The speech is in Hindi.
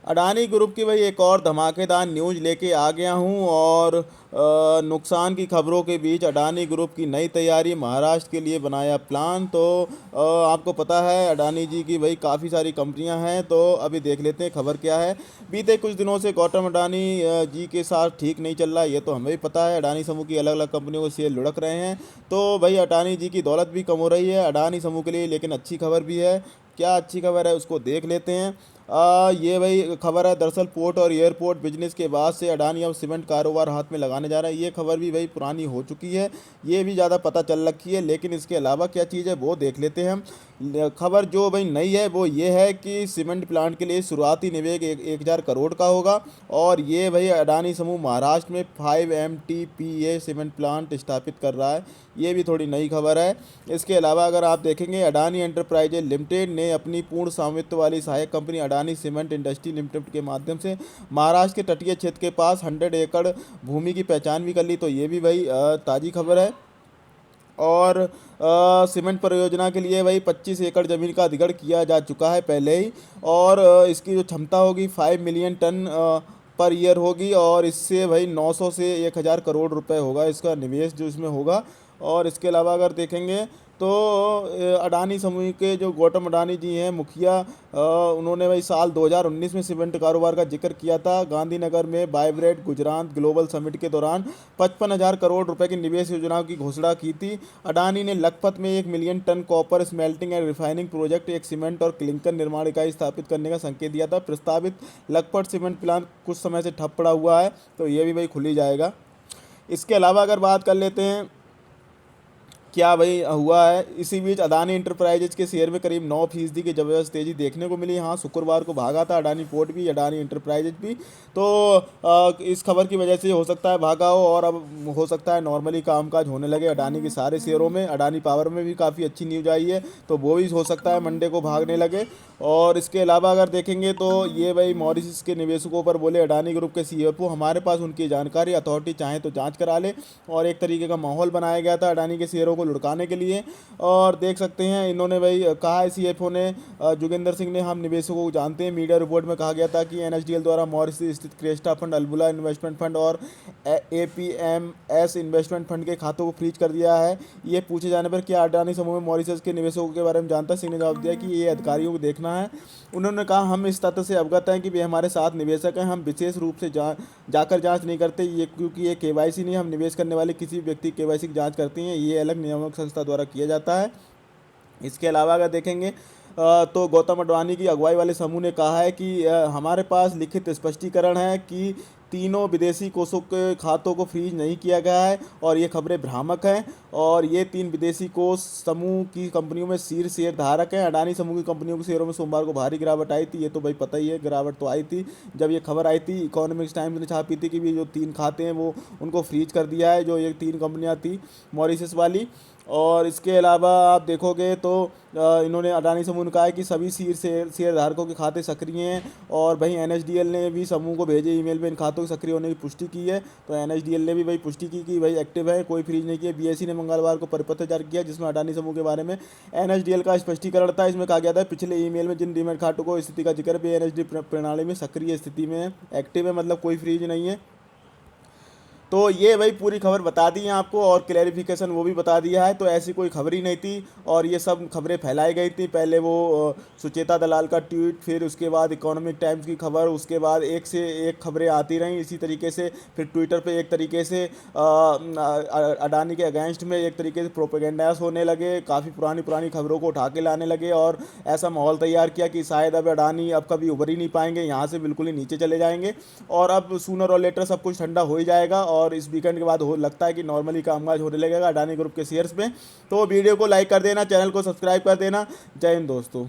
अडानी ग्रुप की भाई एक और धमाकेदार न्यूज़ लेके आ गया हूँ। और नुकसान की खबरों के बीच अडानी ग्रुप की नई तैयारी, महाराष्ट्र के लिए बनाया प्लान। तो आपको पता है अडानी जी की भाई काफ़ी सारी कंपनियां हैं, तो अभी देख लेते हैं खबर क्या है। बीते कुछ दिनों से गौतम अडानी जी के साथ ठीक नहीं चल रहा है, ये तो हमें भी पता है। अडानी समूह की अलग अलग कंपनियों के शेयर लुढ़क रहे हैं, तो भाई अडानी जी की दौलत भी कम हो रही है अडानी समूह के लिए। लेकिन अच्छी खबर भी है। क्या अच्छी खबर है उसको देख लेते हैं। ये भाई खबर है, दरअसल पोर्ट और एयरपोर्ट बिजनेस के बाद से अडानी अब सीमेंट कारोबार हाथ में लगाने जा रहा है। ये खबर भी भाई पुरानी हो चुकी है, ये भी ज़्यादा पता चल रखी है। लेकिन इसके अलावा क्या चीज़ है वो देख लेते हैं हम। खबर जो भाई नई है वो ये है कि सीमेंट प्लांट के लिए शुरुआती निवेश 1,000 करोड़ का होगा। और ये भाई अडानी समूह महाराष्ट्र में 5 MTPA सीमेंट प्लांट स्थापित कर रहा है, ये भी थोड़ी नई खबर है। इसके अलावा अगर आप देखेंगे, अडानी एंटरप्राइजेज लिमिटेड ने अपनी पूर्ण स्वामित्व वाली सहायक company Adani cement industry limited के माध्यम से महाराष्ट्र के तटीय क्षेत्र के पास 100 एकड़ भूमि की पहचान भी कर ली। तो ये भी भाई ताज़ी खबर है। और सीमेंट परियोजना के लिए भाई 25 एकड़ ज़मीन का अधिग्रहण किया जा चुका है पहले ही। और इसकी जो क्षमता होगी 5 मिलियन टन पर ईयर होगी। और इससे भाई 900 से 1,000 करोड़ रुपए होगा इसका निवेश जो इसमें होगा। और इसके अलावा अगर देखेंगे तो अडानी समूह के जो गौतम अडानी जी हैं मुखिया, उन्होंने भाई साल 2019 में सीमेंट कारोबार का जिक्र किया था गांधीनगर में वाइब्रेंट गुजरात ग्लोबल समिट के दौरान। 55,000 करोड़ रुपए की निवेश योजनाओं की घोषणा की थी। अडानी ने लखपत में 1 million ton copper smelting and refining project, एक सीमेंट और क्लिंकर निर्माण इकाई स्थापित करने का संकेत दिया था। प्रस्तावित लखपत सीमेंट प्लांट कुछ समय से ठप पड़ा हुआ है, तो ये भी भाई खुली जाएगा। इसके अलावा अगर बात कर लेते हैं क्या भाई हुआ है, इसी बीच अडानी इंटरप्राइजेज के शेयर में करीब 9% की जबरदस्त तेजी देखने को मिली। हाँ, शुक्रवार को भागा था अडानी पोर्ट भी, अडानी इंटरप्राइजेज भी। तो इस खबर की वजह से हो सकता है भागा हो, और अब हो सकता है नॉर्मली कामकाज होने लगे अडानी के सारे शेयरों में। अडानी पावर में भी काफ़ी अच्छी न्यूज आई है, तो वो भी हो सकता है मंडे को भागने लगे। और इसके अलावा अगर देखेंगे तो ये भाई मॉरिशस के निवेशकों पर बोले अडानी ग्रुप के सीईओ, हमारे पास उनकी जानकारी, अथॉरिटी चाहे तो जांच करा ले। और एक तरीके का माहौल बनाया गया था अडानी के शेयरों को लुढ़काने के लिए। और देख सकते हैं इन्होंने भाई कहा है सीएफओ ने, जोगिंदर सिंह ने, हम निवेशकों को जानते हैं। मीडिया रिपोर्ट में कहा गया था कि एनएसडीएल द्वारा मॉरिशस स्थित Cresta fund, Albula investment fund और एपीएमएस इन्वेस्टमेंट फंड के खातों को फ्रीज कर दिया है। ये पूछे जाने पर क्या अडानी समूह में मॉरिशस के निवेशकों के बारे में जानता, सिंह ने जवाब दिया कि ये अधिकारियों को देखना है। उन्होंने कहा हम इस तथ्य से अवगत हैं कि वे हमारे साथ निवेशक हैं, हम विशेष रूप से जाकर जांच नहीं करते ये, क्योंकि ये केवाईसी नहीं, हम निवेश करने वाले किसी व्यक्ति केवाईसी की जांच करती हैं, ये अलग नियामक संस्था द्वारा किया जाता है। इसके अलावा अगर देखेंगे तो गौतम अडवाणी की अगुवाई वाले समूह ने कहा है कि हमारे पास लिखित स्पष्टीकरण है कि तीनों विदेशी कोषों के खातों को फ्रीज नहीं किया गया है, और ये खबरें भ्रामक हैं। और ये 3 विदेशी कोष समूह की कंपनियों में शीर्ष शेयर धारक हैं। अडानी समूह की कंपनियों के शेयरों में सोमवार को भारी गिरावट आई थी, ये तो भाई पता ही है, गिरावट तो आई थी। जब ये खबर आई थी, इकोनॉमिक्स टाइम्स ने छापी थी कि ये जो 3 खाते हैं वो उनको फ्रीज कर दिया है, जो ये 3 कंपनियां थी मॉरिशस वाली। और इसके अलावा आप देखोगे तो इन्होंने अडानी समूह ने कहा है कि सभी शेयर धारकों के खाते सक्रिय हैं। और भाई एनएसडीएल ने भी समूह को भेजे ईमेल में इन खातों के सक्रिय होने की पुष्टि की है। तो एनएसडीएल ने भी भाई पुष्टि की कि भाई एक्टिव है, कोई फ्रीज नहीं किया। बीएसई ने मंगलवार को परिपत्र जारी किया जिसमें अडानी समूह के बारे में एनएसडीएल का स्पष्टीकरण था। इसमें कहा गया था पिछले ईमेल में जिन डीमैट खातों को स्थिति का जिक्र भी एनएसडी प्रणाली में सक्रिय स्थिति में है, एक्टिव है, मतलब कोई फ्रीज नहीं है। तो ये भाई पूरी खबर बता दी है आपको, और क्लैरिफिकेशन वो भी बता दिया है। तो ऐसी कोई खबर ही नहीं थी, और ये सब खबरें फैलाई गई थी। पहले वो सुचेता दलाल का ट्वीट, फिर उसके बाद इकोनॉमिक टाइम्स की खबर, उसके बाद एक से एक खबरें आती रहीं इसी तरीके से। फिर ट्विटर पे एक तरीके से अडानी के अगेंस्ट में एक तरीके से प्रोपेगेंडास होने लगे, काफ़ी पुरानी पुरानी खबरों को उठा के लाने लगे, और ऐसा माहौल तैयार किया कि शायद अब अडानी अब कभी उभर ही नहीं पाएंगे, यहाँ से बिल्कुल ही नीचे चले जाएंगे। और अब सूनर और लेटर सब कुछ ठंडा हो ही जाएगा, और इस वीकेंड के बाद हो लगता है कि नॉर्मली कामकाज होने लगेगा अडानी ग्रुप के शेयर्स में। तो वीडियो को लाइक कर देना, चैनल को सब्सक्राइब कर देना। जय हिंद दोस्तों।